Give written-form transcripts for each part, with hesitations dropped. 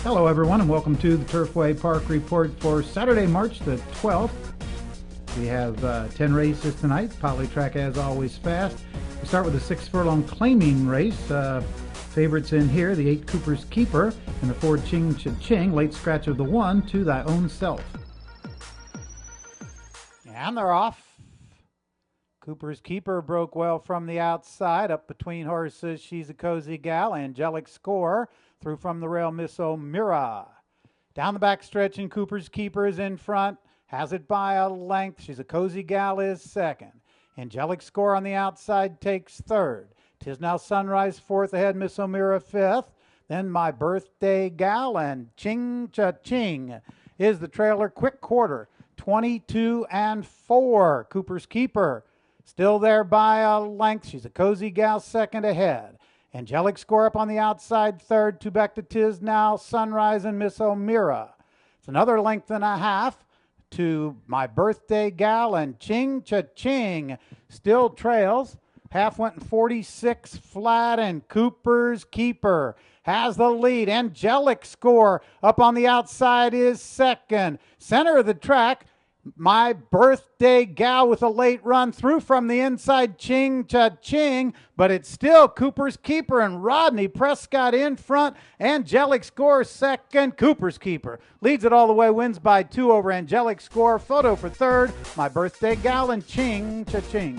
Hello, everyone, and welcome to the Turfway Park Report for Saturday, March the 12th. We have 10 races tonight. Poly track, as always, fast. We start with the 6 furlong claiming race. Favorites in here, the 8 Cooper's Keeper and the 4 Ching Cha-Ching. Late scratch of the 1 to Thy Own Self. And they're off. Cooper's Keeper broke well from the outside. Up between horses, She's a Cozy Gal. Angelic Score through from the rail, Miss O'Meara. Down the back stretch, and Cooper's Keeper is in front. Has it by a length. She's a Cozy Gal is second. Angelic Score on the outside takes third. 'Tis Now Sunrise fourth ahead, Miss O'Meara fifth. Then My Birthday Gal and Ching Cha-Ching is the trailer. Quick quarter, 22 and 4. Cooper's Keeper still there by a length. She's a Cozy Gal second ahead. Angelic Score up on the outside third. Two back to 'Tis Now Sunrise and Miss O'Meara. It's another length and a half to My Birthday Gal, and Ching Cha-Ching still trails. Half went in 46 flat, and Cooper's Keeper has the lead. Angelic Score up on the outside is second. Center of the track, My Birthday Gal with a late run through from the inside, Ching Cha-Ching, but it's still Cooper's Keeper and Rodney Prescott in front. Angelic Score second. Cooper's Keeper leads it all the way, wins by 2 over Angelic Score. Photo for third, My Birthday Gal and Ching Cha-Ching.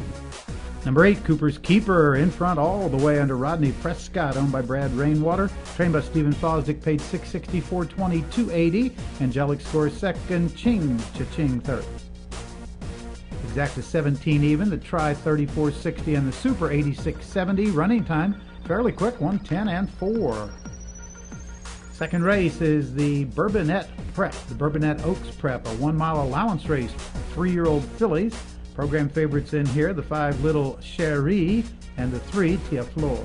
Number 8, Cooper's Keeper in front all the way under Rodney Prescott, owned by Brad Rainwater. Trained by Stephen Fosdick, paid $660, $420, $280. Angelic Score second, Ching Cha-Ching third. Exacta 17 even, the Try 34.60 and the Super 86.70. Running time fairly quick, 1:10 and 4. Second race is the Bourbonnette Prep, the Bourbonnette Oaks Prep, a 1 mile allowance race, 3-year-old fillies. Program favorites in here, the 5 Little Cherie and the 3 Tia Flor.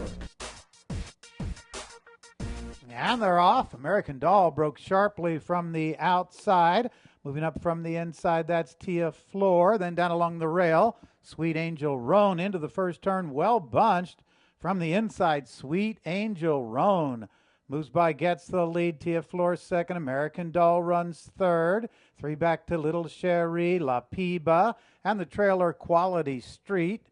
And they're off. American Doll broke sharply from the outside. Moving up from the inside, that's Tia Flor. Then down along the rail, Sweet Angel Roan into the first turn, well bunched from the inside. Sweet Angel Roan moves by, gets the lead. Tia Flor second. American Doll runs third. 3 back to Little Cherie, La Piba, and the trailer Quality Street.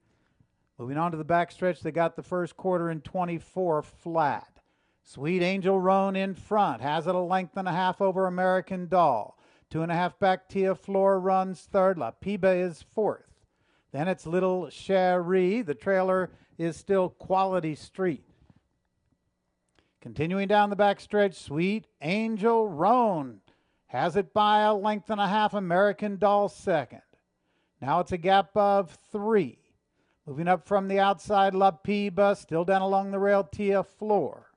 Moving on to the backstretch, they got the first quarter in 24 flat. Sweet Angel Roan in front, has it a length and a half over American Doll. 2.5 back, Tia Flor runs third. La Piba is fourth. Then it's Little Cherie. The trailer is still Quality Street. Continuing down the backstretch, Sweet Angel Roan has it by a length and a half. American Doll second. Now it's a gap of 3. Moving up from the outside, La Piba, still down along the rail, Tia Flor.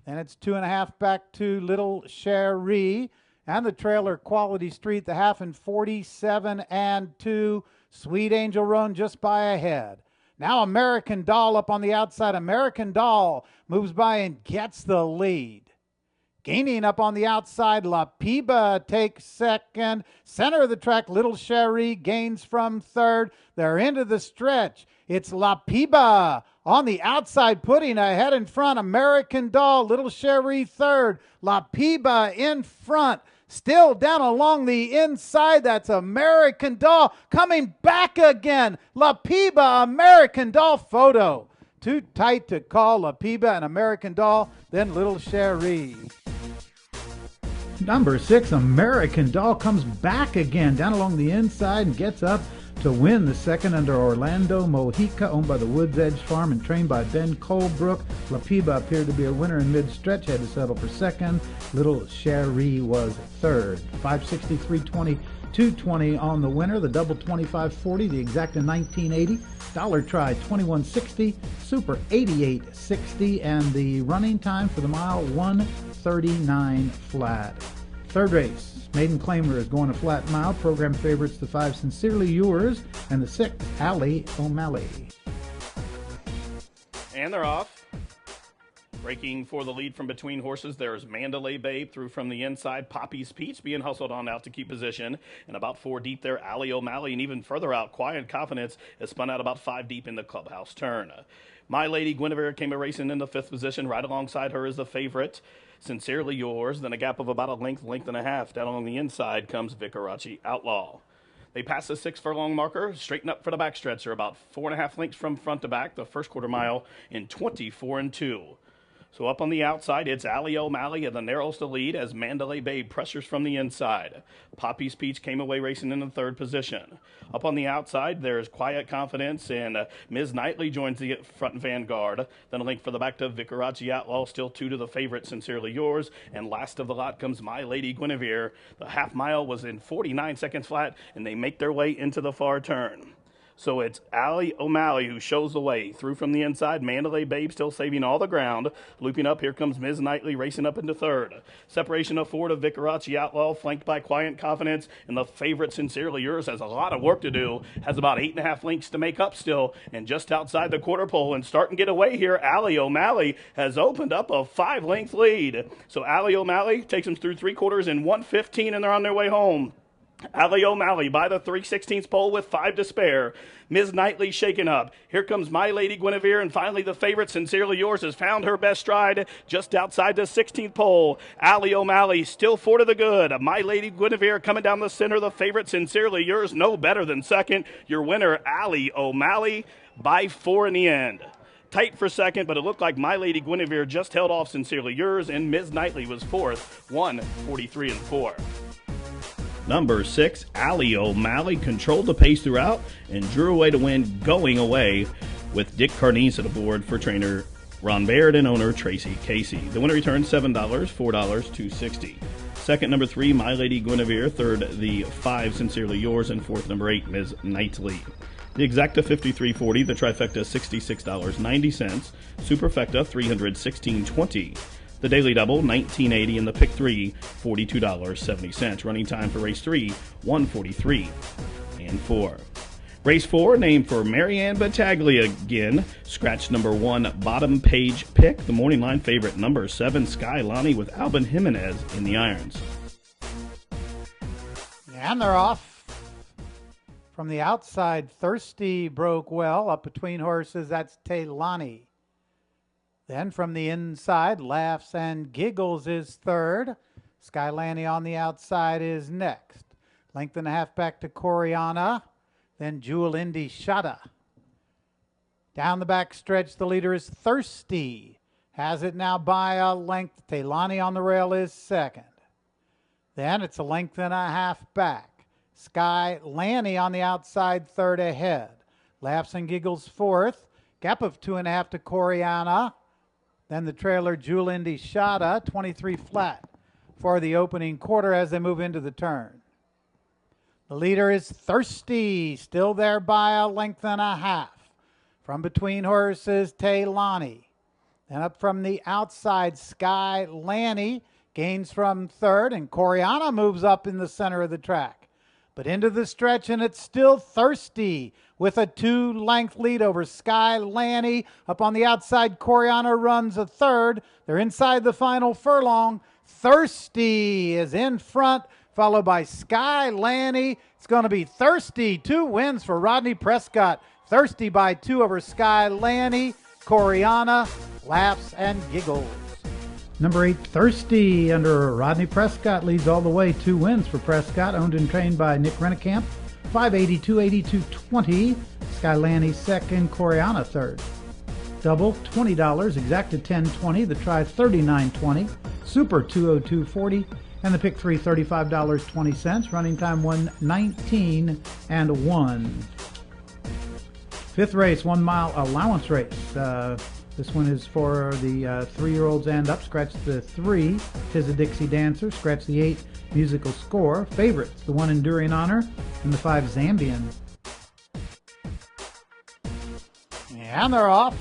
Then it's 2.5 back to Little Cherie, and the trailer Quality Street, the half in 47 and 2. Sweet Angel Roan just by ahead. Now American Doll up on the outside. American Doll moves by and gets the lead. Gaining up on the outside, La Piba takes second. Center of the track, Little Cherie gains from third. They're into the stretch. It's La Piba on the outside, putting ahead in front. American Doll, Little Cherie third. La Piba in front. Still down along the inside, that's American Doll coming back again. La Piba, American Doll photo. Too tight to call. La Piba and American Doll, then Little Cherie. Number 6, American Doll comes back again down along the inside and gets up to win the second under Orlando Mojica, owned by the Woods Edge Farm and trained by Ben Colebrook. La Piba appeared to be a winner in mid-stretch, had to settle for second. Little Cherie was third. 560, 320, 220 on the winner. The double 25.40, the exacta 19.80. Dollar Try 21.60, Super 88.60, and the running time for the mile 1:39 flat. Third race, Maiden Claimer is going a flat mile. Program favorites, the 5 Sincerely Yours and the 6 Allie O'Malley. And they're off. Breaking for the lead from between horses, there's Mandalay Babe through from the inside. Poppy's Peach being hustled on out to keep position. And about 4 deep there, Ali O'Malley. And even further out, Quiet Confidence is spun out about 5 deep in the clubhouse turn. My Lady Guinevere came a racing in the 5th position. Right alongside her is the favorite, Sincerely Yours. Then a gap of about a length and a half. Down along the inside comes Vicarachi Outlaw. They pass the 6 furlong marker, straighten up for the backstretch. They're about 4.5 lengths from front to back, the first quarter mile in 24 2. So up on the outside, it's Ali O'Malley and the narrows to lead as Mandalay Babe pressures from the inside. Poppy's Peach came away racing in the 3rd position. Up on the outside, there's Quiet Confidence, and Ms. Knightley joins the front vanguard. Then a link for the back to Vicarachi Outlaw, still 2 to the favorite, Sincerely Yours. And last of the lot comes My Lady Guinevere. The half mile was in 49 seconds flat, and they make their way into the far turn. So it's Ali O'Malley who shows the way. Through from the inside, Mandalay Babe still saving all the ground. Looping up, here comes Ms. Knightley racing up into 3rd. Separation of 4 to Vicarachi Outlaw, flanked by Quiet Confidence. And the favorite, Sincerely Yours, has a lot of work to do. Has about 8.5 lengths to make up still. And just outside the quarter pole and starting to get away here, Ali O'Malley has opened up a 5-length lead. So Ali O'Malley takes them through 3 quarters in 1:15, and they're on their way home. Ali O'Malley by the 3/16 pole with 5 to spare. Ms. Knightley shaken up. Here comes My Lady Guinevere, and finally the favorite, Sincerely Yours, has found her best stride just outside the 16th pole. Ali O'Malley still 4 to the good. My Lady Guinevere coming down the center. The favorite, Sincerely Yours, no better than second. Your winner, Ali O'Malley, by 4 in the end. Tight for second, but it looked like My Lady Guinevere just held off Sincerely Yours, and Ms. Knightley was 4th, 1:43 4. Number 6, Ali O'Malley controlled the pace throughout and drew away to win going away with Dick Carnese at the board for trainer Ron Baird and owner Tracy Casey. The winner returned $7, $4, $2.60. Second, number 3, My Lady Guinevere. Third, the 5, Sincerely Yours. And fourth, number 8, Ms. Knightley. The exacta, $53.40. The trifecta, $66.90. Superfecta, $316.20. The daily double, $19.80, and the pick 3, $42.70. Running time for race 3, 1:43 and 4. Race 4, named for Marianne Battaglia again. Scratch number 1, bottom page pick. The morning line favorite, number 7, Sky Lonnie, with Alvin Jimenez in the irons. And they're off. From the outside, Thirsty broke well. Up between horses, that's Taylani. Then from the inside, Laughs and Giggles is 3rd. Skylani on the outside is next. Length and a half back to Coriana. Then Jewel Indy Shada. Down the back stretch, the leader is Thirsty. Has it now by a length. Taylani on the rail is 2nd. Then it's a length and a half back. Skylani on the outside, 3rd ahead. Laughs and Giggles 4th. Gap of 2.5 to Coriana. Then the trailer, Jewel Indy Shada, 23 flat for the opening quarter as they move into the turn. The leader is Thirsty, still there by a length and a half. From between horses, Taylani. Then up from the outside, Sky Lanny gains from 3rd, and Coriana moves up in the center of the track. But into the stretch, and it's still Thirsty with a 2-length lead over Sky Lanny. Up on the outside, Coriana runs a 3rd. They're inside the final furlong. Thirsty is in front, followed by Sky Lanny. It's going to be Thirsty. 2 wins for Rodney Prescott. Thirsty by 2 over Sky Lanny. Coriana, Laughs, and Giggles. Number 8, Thirsty, under Rodney Prescott, leads all the way. 2 wins for Prescott, owned and trained by Nick Rennekamp. 582, 82, 20. Skylani 2nd, Coriana 3rd. Double, $20, exacta 10.20. The try, $39.20. Super, $202.40. And the pick 3, $35.20. Running time, 1:19 and 1. 5th race, 1 mile allowance race. This one is for the 3-year-olds and up. Scratch the 3, Tis a Dixie Dancer. Scratch the 8, Musical Score. Favorites, the 1, Enduring Honor, and the 5, Zambian. And they're off.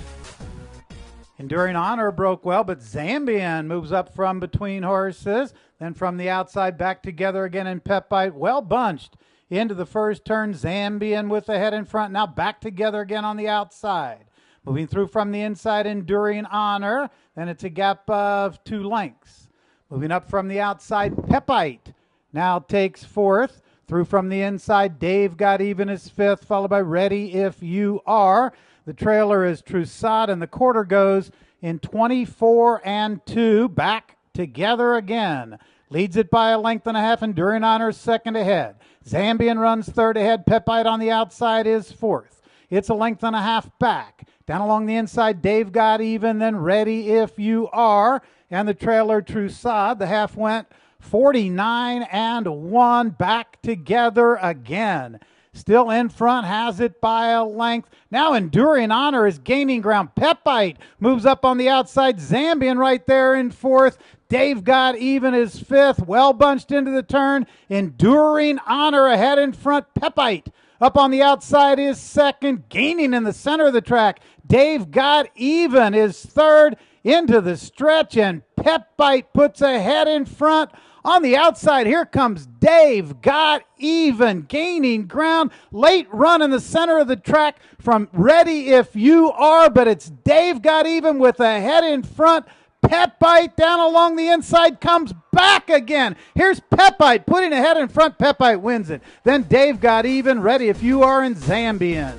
Enduring Honor broke well, but Zambian moves up from between horses. Then from the outside, back together again in Pep Bite. Well bunched into the first turn. Zambian with the head in front. Now back together again on the outside. Moving through from the inside, Enduring Honor. Then it's a gap of 2 lengths. Moving up from the outside, Pepite now takes 4th. Through from the inside, Dave Got Even is 5th, followed by Ready If You Are. The trailer is Troussade, and the quarter goes in 24 and 2. Back together again. Leads it by a length and a half. Enduring Honor is 2nd ahead. Zambian runs 3rd ahead. Pepite on the outside is 4th. It's a length and a half back. Down along the inside, Dave Got Even, then Ready If You Are. And the trailer Troussade. The half went 49 and 1. Back together again. Still in front, has it by a length. Now Enduring Honor is gaining ground. Pepite moves up on the outside. Zambian right there in 4th. Dave Got Even is 5th. Well bunched into the turn. Enduring Honor ahead in front. Pepite up on the outside is 2nd. Gaining in the center of the track. Dave Got Even is 3rd. Into the stretch, and Pepite puts ahead in front. On the outside, here comes Dave Got Even, gaining ground. Late run in the center of the track from Ready If You Are, but it's Dave Got Even with a head in front. Pepite down along the inside comes back again. Here's Pepite putting a head in front. Pepite wins it. Then Dave Got Even, Ready If You Are, and Zambian.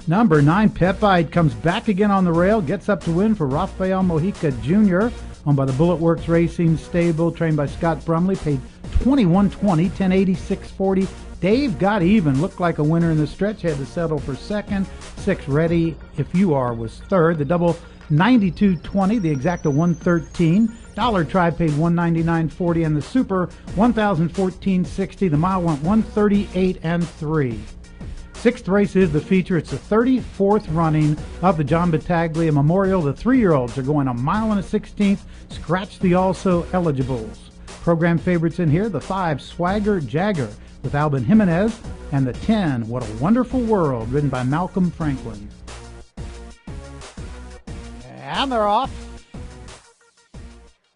Number 9, Pepite, comes back again on the rail, gets up to win for Rafael Mojica Jr., owned by the Bullet Works Racing Stable, trained by Scott Brumley, paid $21.20, $10.86.40. Dave Got Even looked like a winner in the stretch, had to settle for 2nd. 6, Ready If You Are, was 3rd. The double, $92.20, the exacta $113. Dollar Tribe paid $199.40, and the Super, $1,014.60. The mile went 138 and 3. 6th race is the feature. It's the 34th running of the John Battaglia Memorial. The 3-year-olds are going 1 mile and a 16th. Scratch the also eligibles. Program favorites in here, the 5, Swagger Jagger with Albin Jimenez, and the 10, What a Wonderful World, ridden by Malcolm Franklin. And they're off.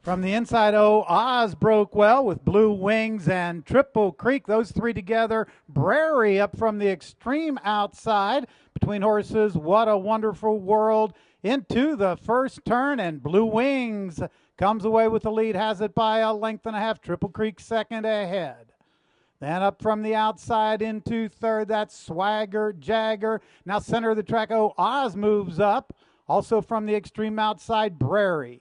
From the inside, Oz broke well with Blue Wings and Triple Creek. Those 3 together. Brary up from the extreme outside. Between horses, What a Wonderful World into the first turn. And Blue Wings comes away with the lead. Has it by a length and a half. Triple Creek 2nd ahead. Then up from the outside into 3rd. That's Swagger Jagger. Now center of the track, Oz moves up. Also from the extreme outside, Brary.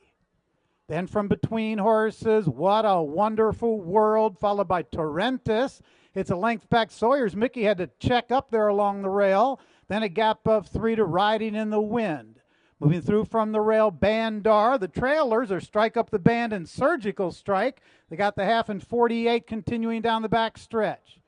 Then from between horses, What a Wonderful World, followed by Torrentis. It's a length back. Sawyer's Mickey had to check up there along the rail. Then a gap of 3 to Riding in the Wind. Moving through from the rail, Bandar. The trailers are Strike Up the Band and Surgical Strike. They got the half and 48 continuing down the back stretch.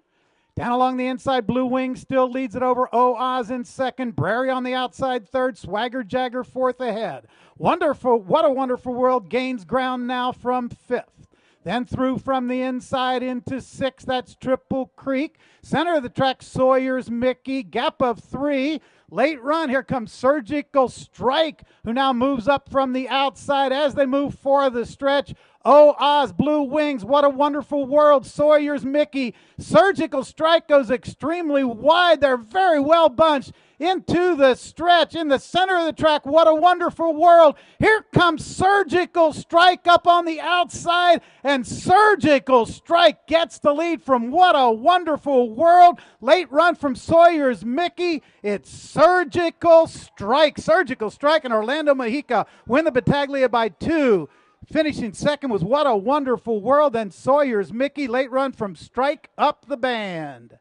Down along the inside, Blue Wings still leads it over. Oz in 2nd. Brary on the outside 3rd. Swagger Jagger 4th ahead. Wonderful, What a Wonderful World gains ground now from 5th. Then through from the inside into 6th. That's Triple Creek. Center of the track, Sawyer's Mickey. Gap of 3. Late run. Here comes Surgical Strike, who now moves up from the outside as they move for the stretch. Oz, Blue Wings, What a Wonderful World, Sawyer's Mickey. Surgical Strike goes extremely wide. They're very well bunched into the stretch. In the center of the track, What a Wonderful World. Here comes Surgical Strike up on the outside, and Surgical Strike gets the lead from What a Wonderful World. Late run from Sawyer's Mickey. It's Surgical Strike. Surgical Strike and Orlando Mojica win the Battaglia by 2. Finishing 2nd was What a Wonderful World, then Sawyer's Mickey. Late run from Strike Up the Band.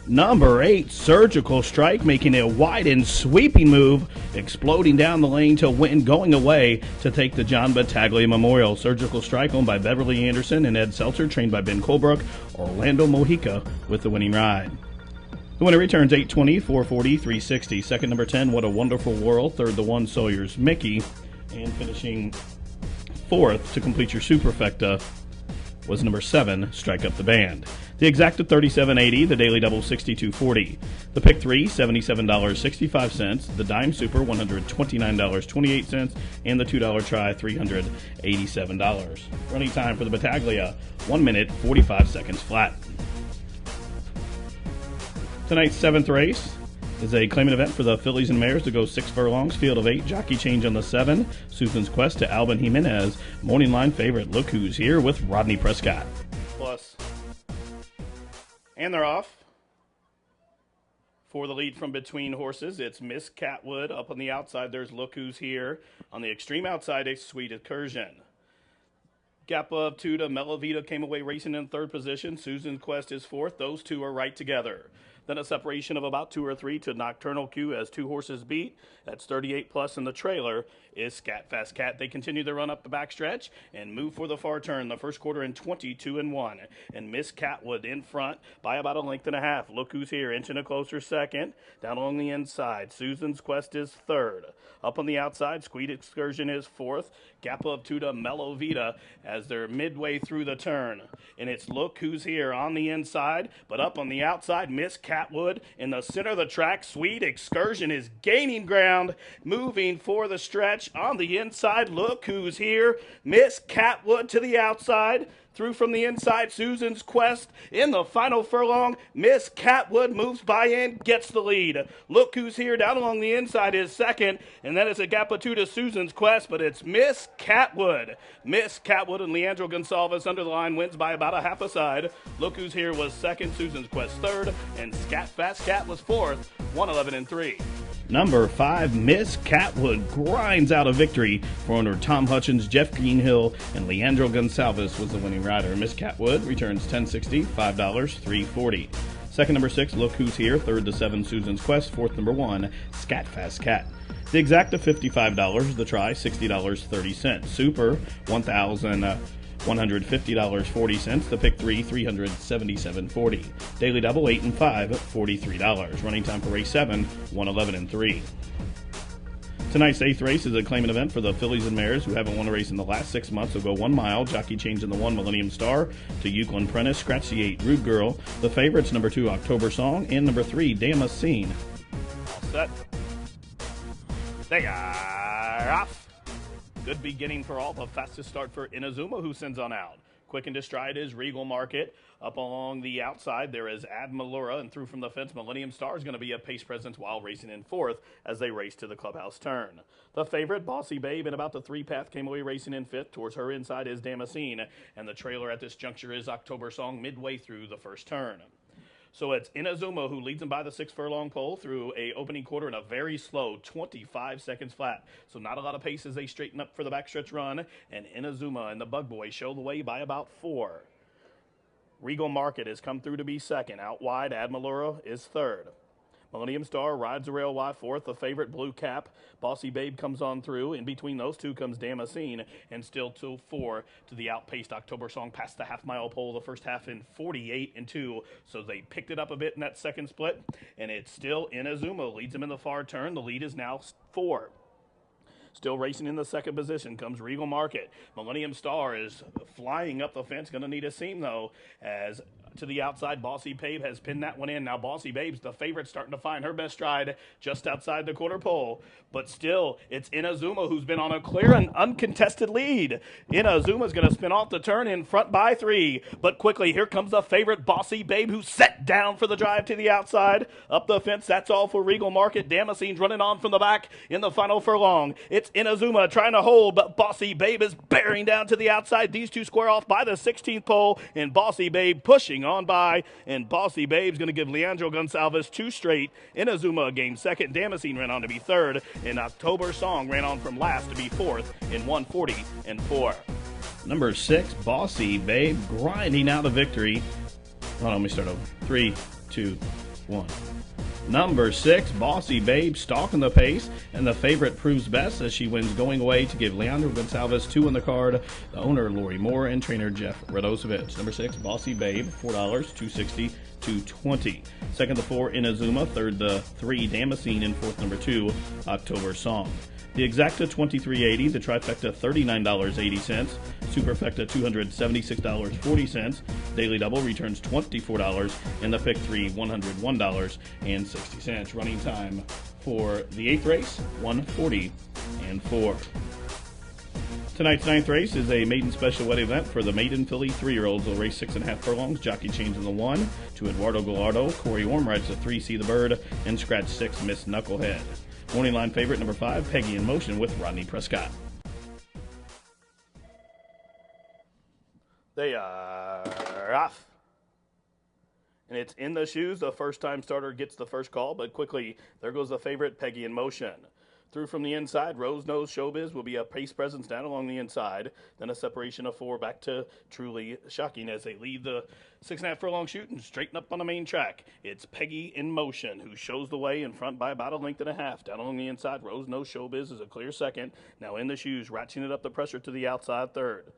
Number 8, Surgical Strike, making a wide and sweeping move, exploding down the lane to win, going away to take the John Battaglia Memorial. Surgical Strike, owned by Beverly Anderson and Ed Seltzer, trained by Ben Colebrook. Orlando Mojica with the winning ride. The winner returns 820, 440, 360. Second, number 10, What a Wonderful World. Third, the 1, Sawyer's Mickey. And finishing 4th to complete your superfecta, was number 7, Strike Up the Band. The exacta $37.80, the daily double $62.40. The pick 3, $77.65, the dime super $129.28, and the $2 try $387. Running time for the Battaglia, 1 minute 45 seconds flat. Tonight's 7th race is a claimant event for the fillies and mares to go 6 furlongs, field of 8, jockey change on the 7, Susan's Quest to Alvin Jimenez, morning line favorite. Look Who's Here with Rodney Prescott. Plus. And they're off. For the lead from between horses, it's Miss Catwood. Up on the outside, there's Look Who's Here. On the extreme outside, a Sweet Incursion. Gap of 2 to Melavita came away racing in 3rd position. Susan's Quest is 4th. Those two are right together. Then a separation of about 2 or 3 to Nocturnal Q as 2 horses beat. That's 38 plus, and the trailer is Scat Fast Cat. They continue their run up the backstretch and move for the far turn. The first quarter in 22-1. And Miss Catwood in front by about a length and a half. Look Who's Here inching a closer second. Down along the inside, Susan's Quest is 3rd. Up on the outside, Sweet Excursion is 4th. Gap of 2 to Mellow Vita as they're midway through the turn. And it's Look Who's Here on the inside, but up on the outside, Miss Catwood in the center of the track. Sweet Excursion is gaining ground, moving for the stretch on the inside. Look Who's Here. Miss Catwood to the outside. Through from the inside, Susan's Quest in the final furlong. Miss Catwood moves by in, gets the lead. Look Who's Here down along the inside is 2nd, and then it's a gap of 2 to Susan's Quest, but it's Miss Catwood. Miss Catwood and Leandro Gonsalves under the line wins by about a half a side. Look Who's Here was 2nd, Susan's Quest 3rd, and Scat Fast Cat was 4th, 111-3. Number 5, Miss Catwood grinds out a victory for owner Tom Hutchins, Jeff Greenhill, and Leandro Gonsalves was the winning rider. Miss Catwood returns $10.60, $5, $3.40. Second, number 6, Look Who's Here. Third to 7, Susan's Quest. Fourth, number 1, Scat Fast Cat. The exacta $55, the try $60.30. Super $1,150.40. The pick 3 $377.40. Daily double 8 and 5 $43. Running time for race 7 111-3. Tonight's 8th race is a claimant event for the fillies and mares who haven't won a race in the last 6 months. Will go 1 mile. Jockey change in the 1, Millennium Star to Euclid Prentice. Scratch the 8, Rude Girl. The favorites, number 2, October Song, and number 3, Damascene. All set. They are off. Good beginning for all. The fastest start for Inazuma, who sends on out. Quick and to stride is Regal Market. Up along the outside, there is Admalura, and through from the fence, Millennium Star is going to be a pace presence while racing in 4th as they race to the clubhouse turn. The favorite, Bossy Babe, in about the 3 path, came away racing in 5th. Towards her inside is Damascene, and the trailer at this juncture is October Song midway through the first turn. So it's Inazuma who leads them by the 6 furlong pole through a opening quarter in a very slow 25 seconds flat. So not a lot of pace as they straighten up for the backstretch run, and Inazuma and the Bug Boy show the way by about 4. Regal Market has come through to be 2nd. Out wide, Admalura is 3rd. Millennium Star rides the rail wide 4th. The favorite, Blue Cap. Bossy Babe comes on through. In between those two comes Damascene, and still till 4 to the outpaced October Song past the half-mile pole. The first half in 48-2, so they picked it up a bit in that second split, and it's still Inazuma leads them in the far turn. The lead is now 4. Still racing in the 2nd position comes Regal Market. Millennium Star is flying up the fence. Going to need a seam, though, as to the outside, Bossy Babe has pinned that one in. Now Bossy Babe's the favorite, starting to find her best stride just outside the quarter pole. But still, it's Inazuma who's been on a clear and uncontested lead. Inazuma's going to spin off the turn in front by 3. But quickly, here comes the favorite, Bossy Babe, who's set down for the drive to the outside. Up the fence, that's all for Regal Market. Damascene's running on from the back in the final furlong. It's Inazuma trying to hold, but Bossy Babe is bearing down to the outside. These two square off by the 16th pole, and Bossy Babe pushing on by, and Bossy Babe's going to give Leandro Gonsalves 2 straight. Inazuma gained 2nd. Damascene ran on to be 3rd, and October Song ran on from last to be 4th in 140-4. Number 6, Bossy Babe, grinding out a victory. Hold on, let me start over. 3, 2, 1. Number 6, Bossy Babe, stalking the pace, and the favorite proves best as she wins going away to give Leandro Gonsalves 2 on the card. The owner, Lori Moore, and trainer, Jeff Radosevich. Number 6, Bossy Babe, $4, $2.60, $2.20. Second to 4, Inazuma. Third to 3, Damascene, and fourth, number 2, October Song. The exacta $23.80, the trifecta $39.80, superfecta $276.40, daily double returns $24, and the pick 3 $101.60. Running time for the 8th race 1:40.4. Tonight's 9th race is a maiden special weight event for the maiden filly 3-year-olds. They'll race 6.5 furlongs. Jockey change in the 1 to Eduardo Gallardo. Corey Orm rides the 3, See the Bird, and scratch 6, Miss Knucklehead. Morning line favorite number 5, Peggy in Motion with Rodney Prescott. They are off. And it's in the shoes. The first-time starter gets the first call, but quickly, there goes the favorite, Peggy in Motion. Through from the inside, Rose Nose Showbiz will be a pace presence down along the inside. Then a separation of 4 back to Truly Shocking as they lead the 6.5 furlong shoot and straighten up on the main track. It's Peggy in Motion who shows the way in front by about 1.5 lengths. Down along the inside, Rose Nose Showbiz is a clear second. Now in the shoes, ratcheting up the pressure to the outside third.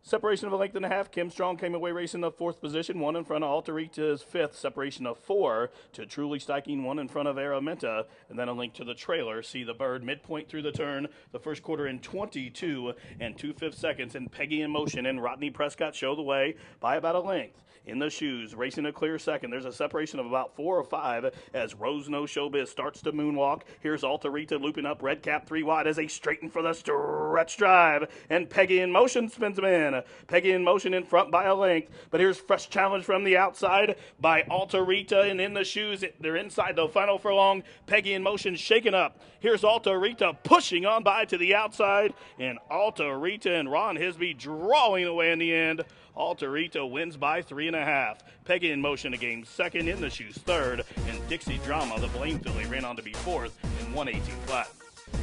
Separation of 1.5 lengths. Kim Strong came away racing the 4th position, 1 in front of Altarita's 5th. Separation of 4 to Truly Striking, 1 in front of Araminta, and then a link to the trailer. See the Bird midpoint through the turn. The first quarter in 22 2/5 seconds, and Peggy in Motion and Rodney Prescott show the way by about 1 length. In the shoes, racing a clear second. There's a separation of about 4 or 5 as Rose Nose Showbiz starts to moonwalk. Here's Altarita looping up, red cap 3 wide as they straighten for the stretch drive. And Peggy in Motion spins them in. Peggy in Motion in front by 1 length. But here's fresh challenge from the outside by Altarita. And in the shoes, they're inside the final furlong. Peggy in Motion shaken up. Here's Altarita pushing on by to the outside. And Altarita and Ron Hisby drawing away in the end. Altarita wins by 3.5. Peggy in Motion a game second, in the shoes third, and Dixie Drama, the Blaine filly, ran on to be 4th in 1:18 flat.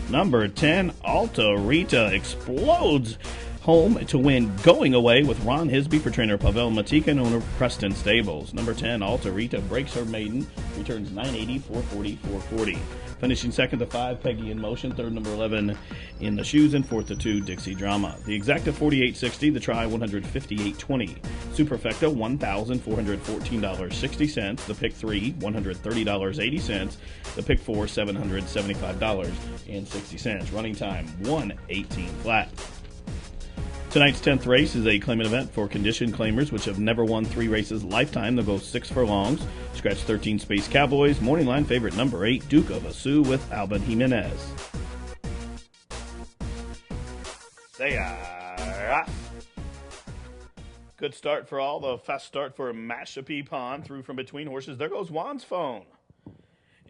Number 10, Altarita explodes home to win, going away with Ron Hisby for trainer Pavel Matika and owner Preston Stables. Number 10, Altarita breaks her maiden, returns 980, 440, 440. Finishing second to 5, Peggy in Motion. Third, number 11, In the Shoes. And fourth to 2, Dixie Drama. The exacta $48.60. The try $158.20. Superfecta $1,414.60. The pick 3 $130.80. The pick 4 $775.60. Running time 1:18 flat. Tonight's 10th race is a claimant event for condition claimers which have never won 3 races lifetime. They'll go 6 furlongs. Scratch 13 Space Cowboys. Morning line favorite number 8, Duke of Asu with Alvin Jimenez. They are off. Good start for all. The fast start for Mashapee Pond. Through from between horses. There goes Juan's Phone.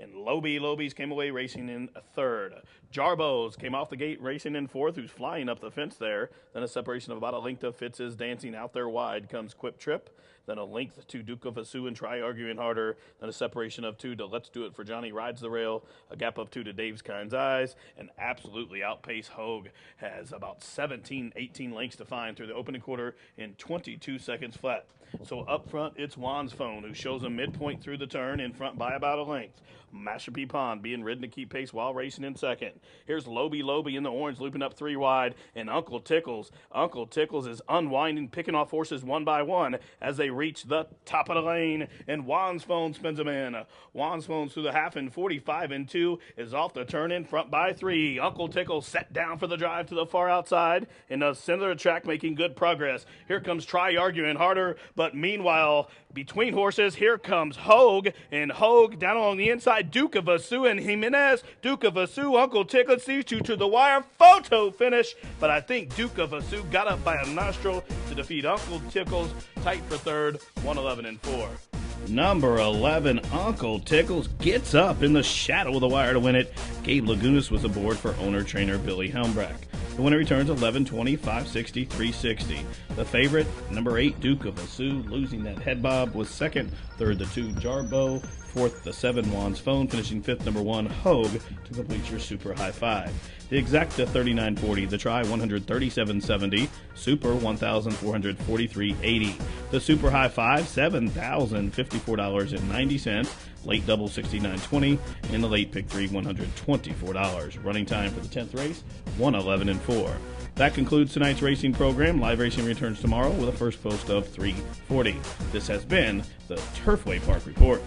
And Lobies came away racing in 3rd. Jarbos came off the gate racing in 4th, who's flying up the fence there. Then a separation of about 1 length of Fitz is dancing out there wide. Comes Quip Trip. Then a length to Duke of Asu and Try Arguing Harder. Then a separation of 2 to Let's Do It for Johnny Rides the Rail. A gap of 2 to Dave's Kind's Eyes. And absolutely outpaced Hogue has about 17, 18 lengths to find through the opening quarter in 22 seconds flat. So up front, it's Juan's Phone, who shows a midpoint through the turn in front by about 1 length. Mashapee Pond being ridden to keep pace while racing in second. Here's Loby in the orange, looping up 3 wide, and Uncle Tickles. Uncle Tickles is unwinding, picking off horses one by one as they reach the top of the lane, and Juan's Phone spins them in. Juan's Phone through the half in 45-2 is off the turn in front by 3. Uncle Tickles set down for the drive to the far outside in the center of the track, making good progress. Here comes Try Arguing Harder, but meanwhile, between horses, here comes Hogue, and Hogue down along the inside, Duke of Asu and Jimenez. Duke of Asu, Uncle Tickles, these two to the wire, photo finish, but I think Duke of Asu got up by a nostril to defeat Uncle Tickles, tight for 3rd, 1:11-4. Number 11, Uncle Tickles, gets up in the shadow of the wire to win it. Gabe Lagunas was aboard for owner-trainer Billy Helmbrack. The winner returns 11-20, 560, 360. The favorite, number 8, Duke of Asu, losing that head bob, was second. Third, the 2, Jarbo. Fourth, the 7, Juan's Phone. Finishing 5th, number 1, Hogue, to complete your super high 5. The exacta $39.40. The try $137.70. Super $1,443.80. The super high 5 $7,054.90. Late double $69.20. And the late pick 3 $124. Running time for the 10th race 1:11-4. That concludes tonight's racing program. Live racing returns tomorrow with a first post of 3:40. This has been the Turfway Park Report.